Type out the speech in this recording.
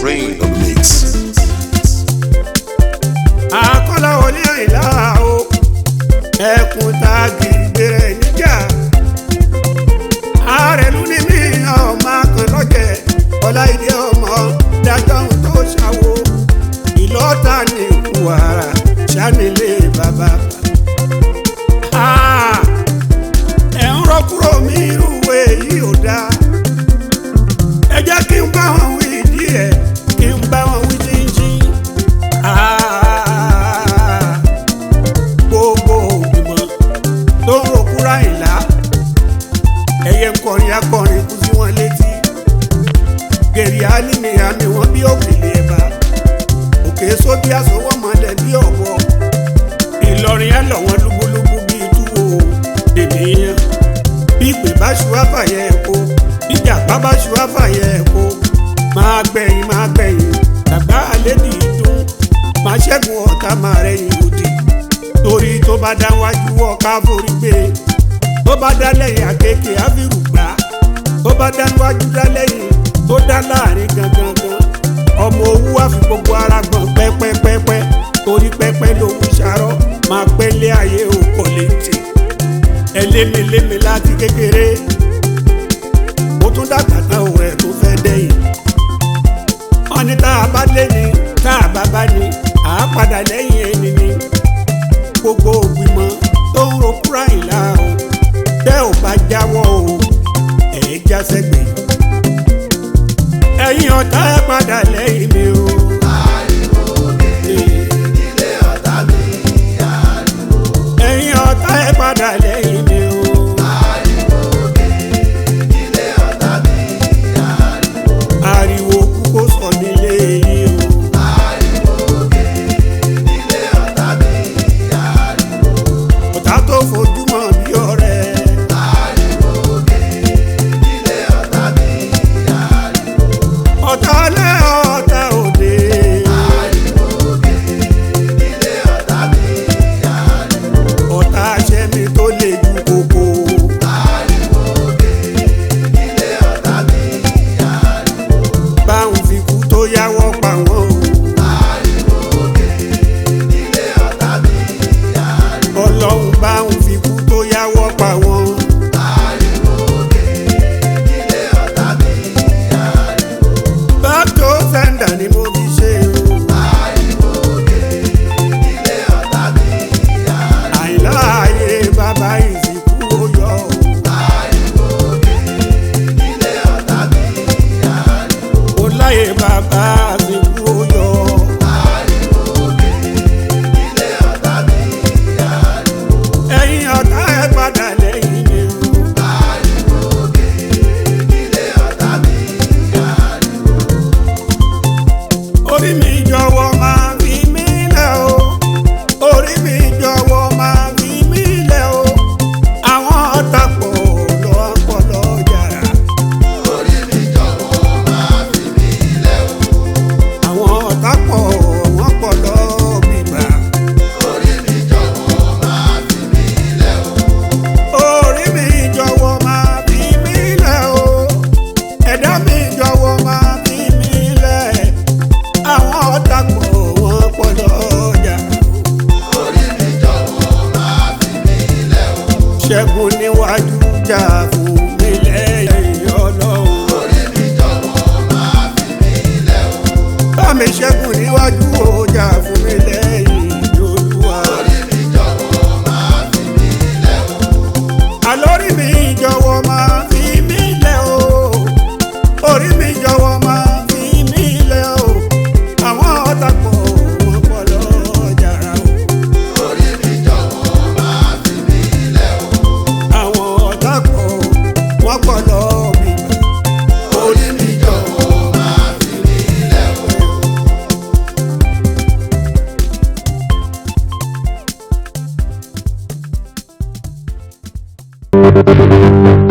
Rain on the mix. Àkọ́lá wọlé Àyìnlá o, ẹkùn tá a kiri gbèrè níjà. Àrẹ̀lú ni mí ọmọ kan lọ́jẹ̀, Ọláìdé ọmọ dájọ́ tó ṣàwò. Ìlọ́ta ní ikú ara, ṣánilé bàbá. Ẹ̀ ń rọ́kúrò mi irúwé yìí ò dáa. Ẹ jẹ́ kí n bá wọn wí díẹ̀, kí n bá wọn wí jíjí. Gbogbo ògbìmọ̀ tó ń rokúra Àyìnlá, ẹyẹ ń kọrin akọrin kú sí wọn létí. Gèrè alímì àmì wọn bí òkèlè ẹ̀bà, òkè sóbí àsọwọ́ mọ́lẹ̀ bí ọ̀wọ́. Ìlọrin ẹ̀ lọ wọn lúbúlúbú bíi túwò dèmíyàn. Bí ìpè bá ṣu àfàyẹ ẹ̀kọ́, ìjà bábá ṣu àfàyẹ ẹ̀kọ́. Máa gbẹ̀yìn, dàgbà àlédì dùn. Máa ṣẹ́gun ọ̀tá máa rẹ̀yìn òdì. Torí tó bá dá wájú ọ̀ká forí gbé. Tó bá dá lẹ́yìn àkekèé áfírù gbà. Tó bá dá wájú dá lẹ́yìn, tó dá láàrin gangan. Ọmọ owó wá fi gbogbo ara gbọ̀n pẹ́pẹ́pẹ́pẹ́. Torí pẹ́pẹ́ lòun ṣarọ́, máa pẹ́lẹ́ ayé ò Kollington. Ẹ lémi láti kékeré. Mo tún dàgbà tán òun ẹ̀ tó fẹ́ dẹ́yìn. Wọ́n ní tá a bá lé ní, tá a bá bá ní, à á padà lẹ́yìn ẹni ni. Gbogbo ògbìmọ̀ tó ń rokúra Àyìnlá o, tẹ́ ò bá jáwọ́ o, ẹ̀ já sẹ́gbẹ̀ẹ́. Ẹ̀yin ọ̀tá ẹ padà lẹ́yìn mi o. Ariwo dé nílé ọ̀tá mi, ariwo. Ẹ̀yin ọ̀tá ẹ padà lẹ́yìn mi o. Ariwo dé nílé ọ̀tá mi, ariwo. Ariwo kú kó sọ nílé yìí o. Ariwo dé nílé ọ̀tá mi, ariwo. Ọ̀tá tó fojúmọ́ bí ọ̀rẹ́. Ariwo dé nílé ọ̀tá mi, ariwo. Ọ̀tá lẹ́ ọ̀tá òde. Ariwo dé nílé ọ̀tá mi, ariwo. Ọ̀tá aṣẹ́ mi tó le ju koko. Ariwo dé nílé ọ̀tá mi, ariwo. Báwọn fi kú tó yáwọ́ pa wọ́n o. Ariwo dé nílé ọ̀tá mi, ariwo. Ọlọ́run báwọn fi kú tó yáwọ́ pa wọ́n. Ariwo dé nílé ọ̀tá mi, ariwo. Back to sender ni mo fi ṣe o. Ariwo dé nílé ọ̀tá mi, ariwo. Àyìnlá ayé bàbá ìsìnkú ó yọ o. Ariwo dé nílé ọ̀tá mi, ariwo. Ó láyé bàbá ìsìnkú ó yọ. Ariwo dé nílé ọ̀tá mi, ariwo. Ẹ̀yin ọ̀tá ẹ padà lẹ́yìn mi o. Ariwo dé nílé ọ̀tá mi, ariwo. Orí mi jọ̀wọ́ máa fi mí lẹ̀ o. Orí mi jọ̀wọ́ máa fi mí lẹ̀ o. Àwọn ọ̀tá pọ̀ lọ́pọ̀lọ́ yàrá. Orí mi jọ̀wọ́ máa fi mí lẹ̀ o. Àwọn ọ̀tá pọ̀ wọ́n pọ̀ lọ́bìgbà. Orí mi jọ̀wọ́ máa fi mí lẹ̀ o. Orí mi jọ̀wọ́ máa fi mí lẹ̀ o. Ẹ̀dá mi jọ̀wọ́ máa fi mí lẹ̀. Àwọn ọ̀tá pọ̀ wọ́n pọ̀ lọ́jà. Orí mi jọ̀wọ́ máa fi mí lẹ̀ o. Ṣẹ́gun níwájú jà fún mi lẹ́yìn Ọlọ́run. Orí mi jọ̀wọ́ máa fi mí lẹ̀ o. Bámi ṣẹ́gun níwájú ọjà fún mi lẹ́yìn Olúwa. Orí mi jọ̀wọ́ máa fi mí lẹ̀ o. Àlórí mi jọ̀wọ́ máa fi mí lẹ̀ o. Orí mi jọ̀wọ́ máa fi mí lẹ̀ o. Àwọn ọ̀tá pọ̀ wọ́n pọ̀ lọ́jà ra o. Orí mi jọ̀wọ́ máa fi mí lẹ̀ o. Àwọn ọ̀tá pọ̀ wọ́n pọ̀ lọ́bìgbà. Orí mi jọ̀wọ́ máa fi mí lẹ̀ o. Thank you.